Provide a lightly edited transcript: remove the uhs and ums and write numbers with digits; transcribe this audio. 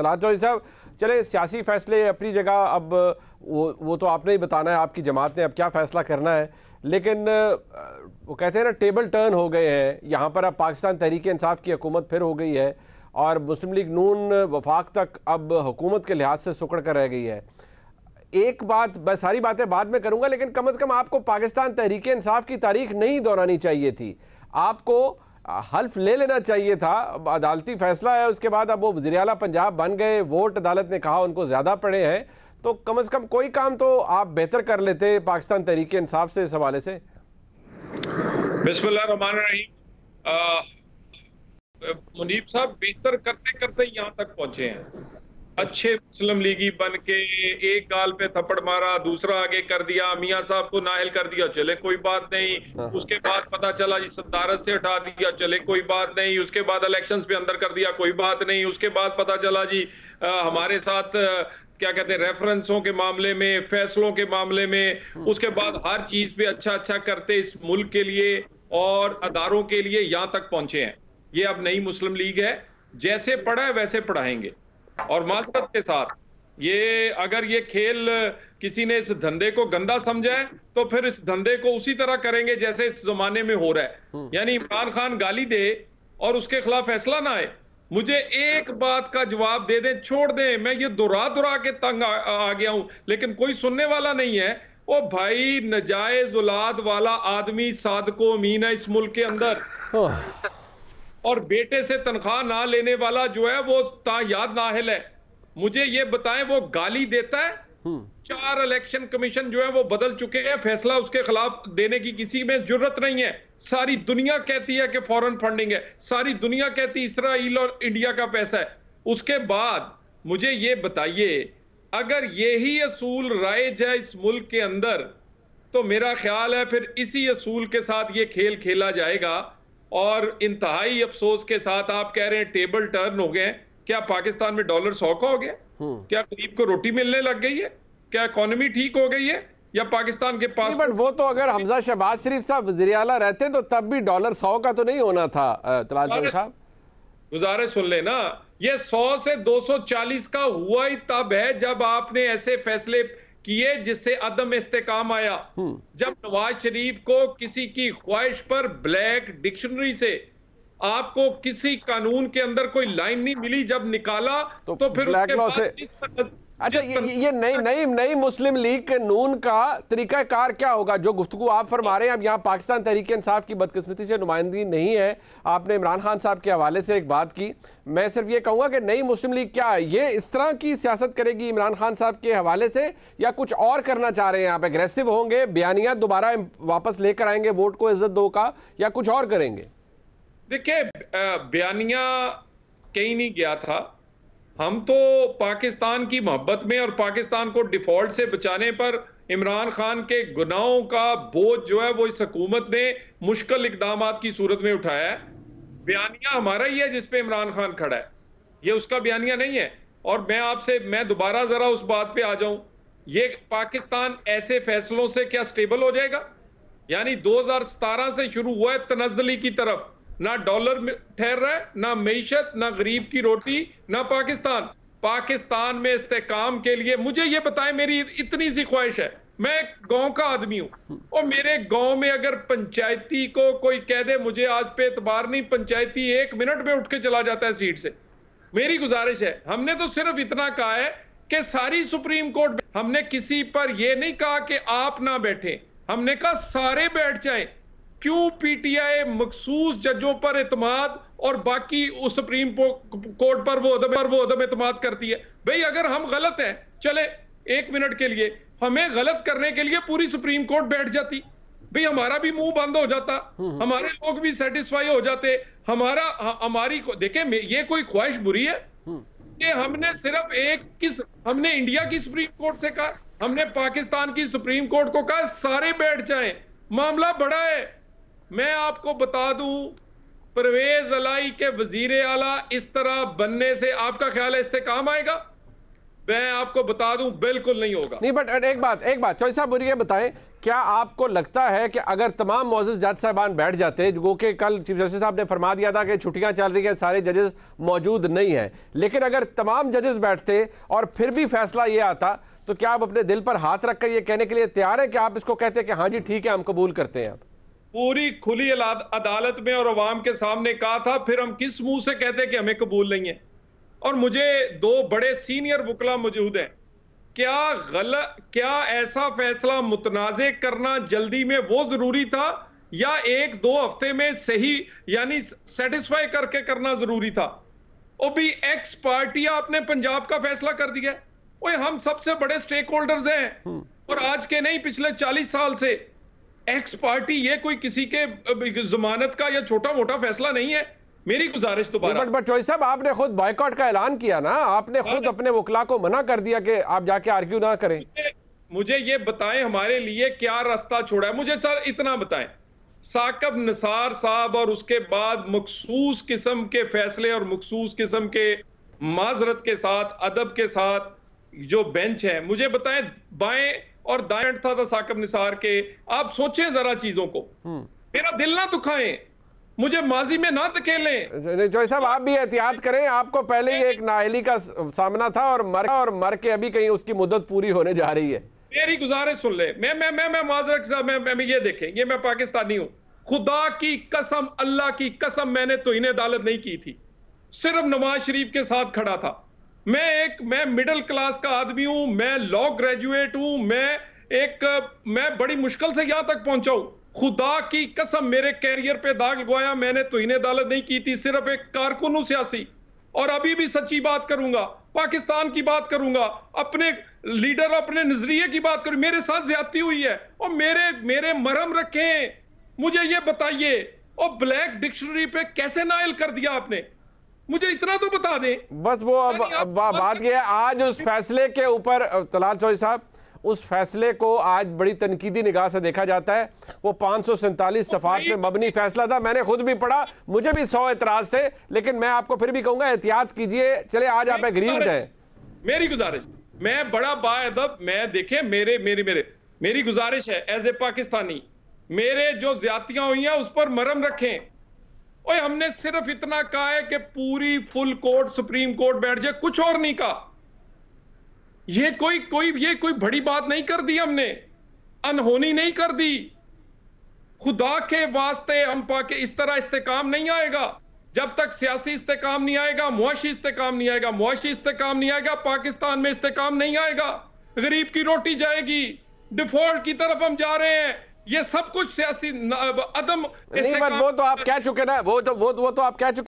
तलात चौधरी साहब, चले सियासी फैसले अपनी जगह, अब वो तो आपने ही बताना है, आपकी जमात ने अब क्या फैसला करना है, लेकिन वो कहते हैं ना टेबल टर्न हो गए हैं यहाँ पर। अब पाकिस्तान तहरीक इंसाफ की हुकूमत फिर हो गई है और मुस्लिम लीग नून वफाक तक अब हुकूमत के लिहाज से सुकड़ कर रह गई है। एक बात, मैं सारी बातें बाद में करूंगा, लेकिन कम से कम आपको पाकिस्तान तहरीक इंसाफ की तारीख नहीं दोहरानी चाहिए थी, आपको हल्फ ले लेना चाहिए था। अदालती फैसला है, उसके बाद अब वो वज़ीर आला पंजाब बन गए, वोट अदालत ने कहा उनको ज़्यादा पड़े हैं, तो कम से कम कोई काम तो आप बेहतर कर लेते पाकिस्तान तहरीक इंसाफ से इस हवाले से। बिस्मिल्लाहिर्रहमानिर्रहीम। मुनीब साहब बेहतर करते करते यहाँ तक पहुंचे हैं। अच्छे मुस्लिम लीगी बन के एक गाल पे थप्पड़ मारा, दूसरा आगे कर दिया, मियां साहब को नाअहल कर दिया, चले कोई बात नहीं। उसके बाद पता चला जी सदारत से हटा दिया, चले कोई बात नहीं। उसके बाद इलेक्शंस पे अंदर कर दिया, कोई बात नहीं। उसके बाद पता चला जी हमारे साथ क्या कहते हैं रेफरेंसों के मामले में, फैसलों के मामले में, उसके बाद हर चीज पे अच्छा अच्छा करते इस मुल्क के लिए और अदारों के लिए यहाँ तक पहुंचे हैं। ये अब नई मुस्लिम लीग है, जैसे पढ़ा है वैसे पढ़ाएंगे। और माजरत के साथ ये अगर ये खेल किसी ने इस धंधे को गंदा समझा है तो फिर इस धंधे को उसी तरह करेंगे जैसे इस जमाने में हो रहा है। यानी इमरान खान गाली दे और उसके खिलाफ फैसला ना आए। मुझे एक बात का जवाब दे दें, छोड़ दें, मैं ये दुरा के तंग आ गया हूं, लेकिन कोई सुनने वाला नहीं है। ओ भाई, नजायज औलाद वाला आदमी सादको अमीन है इस मुल्क के अंदर, और बेटे से तनख्वाह ना लेने वाला जो है वो तायाद नाहिल है। मुझे ये बताएं, वो गाली देता है? 4 इलेक्शन कमीशन जो है वो बदल चुके हैं, फैसला उसके खिलाफ देने की किसी में जुर्रत नहीं है। सारी दुनिया कहती है कि फॉरेन फंडिंग है, सारी दुनिया कहती है इसराइल और इंडिया का पैसा है। उसके बाद मुझे ये बताइए, अगर यही असूल राइज है इस मुल्क के अंदर, तो मेरा ख्याल है फिर इसी असूल के साथ ये खेल खेला जाएगा। और इंतहाई अफसोस के साथ आप कह रहे हैं टेबल टर्न हो गए। क्या पाकिस्तान में डॉलर 100 का हो गया? क्या गरीब को रोटी मिलने लग गई है? क्या इकोनॉमी ठीक हो गई है? या पाकिस्तान के पास बट वो तो अगर हमजा शहबाज शरीफ साहब वज़ीर आला रहते तो तब भी डॉलर 100 का तो नहीं होना था। तलात चौधरी साहब गुजारिश सुन लेना, ये 100 से 240 का हुआ ही तब है जब आपने ऐसे फैसले किए जिससे अदम इस्तेकाम आया। जब नवाज शरीफ को किसी की ख्वाहिश पर ब्लैक डिक्शनरी से आपको किसी कानून के अंदर कोई लाइन नहीं मिली, जब निकाला तो फिर उसके बाद अच्छा, ये नई मुस्लिम लीग नून का तरीकाकार क्या होगा? जो गुफ्तगू आप फरमा रहे हैं, अब यहाँ पाकिस्तान तहरीक इंसाफ की बदकिस्मती से नुमाइंदगी नहीं है। आपने इमरान खान साहब के हवाले से एक बात की, मैं सिर्फ ये कहूँगा कि नई मुस्लिम लीग क्या है, ये इस तरह की सियासत करेगी इमरान खान साहब के हवाले से, या कुछ और करना चाह रहे हैं आप? एग्रेसिव होंगे, बयानिया दोबारा वापस लेकर आएंगे वोट को इज्जत दो का, या कुछ और करेंगे? देखिए, बयानिया कहीं नहीं गया था। हम तो पाकिस्तान की मोहब्बत में और पाकिस्तान को डिफॉल्ट से बचाने पर इमरान खान के गुनाहों का बोझ जो है वो इस हुकूमत ने मुश्किल इकदामात की सूरत में उठाया है। बयानिया हमारा ही है जिस पे इमरान खान खड़ा है, ये उसका बयानिया नहीं है। और मैं दोबारा जरा उस बात पे आ जाऊं, ये पाकिस्तान ऐसे फैसलों से क्या स्टेबल हो जाएगा? यानी 2017 से शुरू हुआ है तनज़्ज़ुली की तरफ, ना डॉलर ठहर रहा है, ना मईशत, ना गरीब की रोटी, ना पाकिस्तान में इस्तेकाम के लिए मुझे ये बताएं, मेरी इतनी सी ख्वाहिश है, मैं गांव का आदमी हूं और मेरे गांव में अगर पंचायती को कोई कह दे मुझे आज पे एतबार नहीं, पंचायती 1 मिनट में उठ के चला जाता है सीट से। मेरी गुजारिश है, हमने तो सिर्फ इतना कहा है कि सारी सुप्रीम कोर्ट, हमने किसी पर यह नहीं कहा कि आप ना बैठे, हमने कहा सारे बैठ जाएं। क्यों पीटीआई मखसूस जजों पर एतमाद और बाकी उस सुप्रीम कोर्ट पर वो अदम एतमाद करती है? भाई अगर हम गलत हैं, चले 1 मिनट के लिए हमें गलत करने के लिए पूरी सुप्रीम कोर्ट बैठ जाती, भाई हमारा भी मुंह बंद हो जाता, हमारे लोग भी सेटिस्फाई हो जाते। हमारी देखिए, ये कोई ख्वाहिश बुरी है कि हमने सिर्फ हमने इंडिया की सुप्रीम कोर्ट से कहा, हमने पाकिस्तान की सुप्रीम कोर्ट को कहा सारे बैठ जाएं, मामला बड़ा है। मैं आपको बता दूं, परवेज अलाई के वजीर आला इस तरह बनने से आपका ख्याल है इस्तेकाम आएगा? मैं आपको बता दूं बिल्कुल नहीं होगा। नहीं, बट एक बात चौधरी साहब मुझे ये बताएं, क्या आपको लगता है कि अगर तमाम मौजूद जज साहबान बैठ जाते, जो कि कल चीफ जस्टिस साहब ने फरमा दिया था कि छुट्टियां चल रही हैं, सारे जजेस मौजूद नहीं हैं, लेकिन अगर तमाम जजेस बैठते और फिर भी फैसला ये आता, तो क्या आप अपने दिल पर हाथ रखकर ये कहने के लिए तैयार है कि आप इसको कहते हैं कि हाँ जी ठीक है हम कबूल करते हैं? आप पूरी खुली अदालत में और अवाम के सामने कहा था, फिर हम किस मुंह से कहते हैं कि हमें कबूल नहीं है? और मुझे दो बड़े सीनियर वकला मौजूद हैं। क्या ऐसा फैसला मुतनाज़े करना जल्दी में वो जरूरी था, या एक दो हफ्ते में सही यानी सेटिस्फाई करके करना जरूरी था? और भी एक्स पार्टी आपने पंजाब का फैसला कर दिया। ओए, हम सबसे बड़े स्टेक होल्डर्स हैं, और आज के नहीं पिछले 40 साल से। एक्स पार्टी ये कोई किसी के जमानत का या छोटा मोटा फैसला नहीं है। मेरी गुजारिश दोबारा, बट चौधरी साहब आपने खुद बॉयकॉट का ऐलान किया ना, आपने खुद अपने वकला को मना कर दिया कि आप जाके आर्ग्यू ना करें। मुझे ये बताएं हमारे लिए क्या रास्ता छोड़ा है। मुझे सर इतना बताएं, साकिब निसार साहब और उसके बाद मखसूस किस्म के फैसले और मखसूस किस्म के माजरत के साथ, अदब के साथ जो बेंच है, मुझे बताएं बाएं और दाएं था साकिब निसार के। आप सोचें जरा चीजों को, मेरा दिल ना दुखाएं, मुझे माजी में ना धकेलें। चौधरी साहब आप भी एहतियात करें, आपको पहले ही एक नाअहली का सामना था और मर के अभी कहीं उसकी मुद्दत पूरी होने जा रही है। मेरी गुजारिश सुन ले, मैं माजरत साहब, मैं ये देखें, ये मैं पाकिस्तानी हूं, खुदा की कसम, अल्लाह की कसम, मैंने तौहीन अदालत नहीं की थी, सिर्फ नवाज शरीफ के साथ खड़ा था। मैं मिडिल क्लास का आदमी हूं, मैं लॉ ग्रेजुएट हूं, मैं बड़ी मुश्किल से यहां तक पहुंचा हूं। खुदा की कसम मेरे कैरियर पे दाग लगवाया, मैंने तौहीन अदालत नहीं की थी, सिर्फ एक कारकुन हूं सियासी। और अभी भी सच्ची बात करूंगा, पाकिस्तान की बात करूंगा, अपने लीडर, अपने नजरिए की बात करूं। मेरे साथ ज्यादती हुई है और मेरे मरहम रखें, मुझे ये बताइए। और ब्लैक डिक्शनरी पे कैसे नाइल कर दिया आपने, मुझे इतना तो बता दें। बस वो अब बात यह है, आज उस फैसले के ऊपर तलाल चौधरी साहब, उस फैसले को आज बड़ी तनकीदी निगाह से देखा जाता है। वो 547 सफ़ात पे मबनी फैसला था, मैंने खुद भी पढ़ा, मुझे भी 100 एतराज थे, लेकिन मैं आपको फिर भी कहूंगा एहतियात कीजिए। चले आज आप एग्रीव्ड हैं। मेरी गुजारिश, मैं बड़ा बाअदब, मैं देखे मेरी गुजारिश है एज ए पाकिस्तानी, मेरे जो ज्यादतियां हुई हैं उस पर मरहम रखें। ओए, हमने सिर्फ इतना कहा है कि पूरी फुल कोर्ट, सुप्रीम कोर्ट बैठ जाए, कुछ और नहीं कहा। ये कोई बड़ी बात नहीं कर दी हमने, अनहोनी नहीं कर दी। खुदा के वास्ते हम पाके इस तरह इस्तेकाम नहीं आएगा जब तक सियासी इस्तेकाम नहीं आएगा, मुआशी इस्तेकाम नहीं आएगा, मुआशी इस्तेकाम नहीं आएगा, पाकिस्तान में इस्तेकाम नहीं आएगा, गरीब की रोटी जाएगी, डिफॉल्ट की तरफ हम जा रहे हैं। ये सब कुछ सियासी अदम नहीं, वो तो आप कह चुके ना, वो तो आप कह चुके।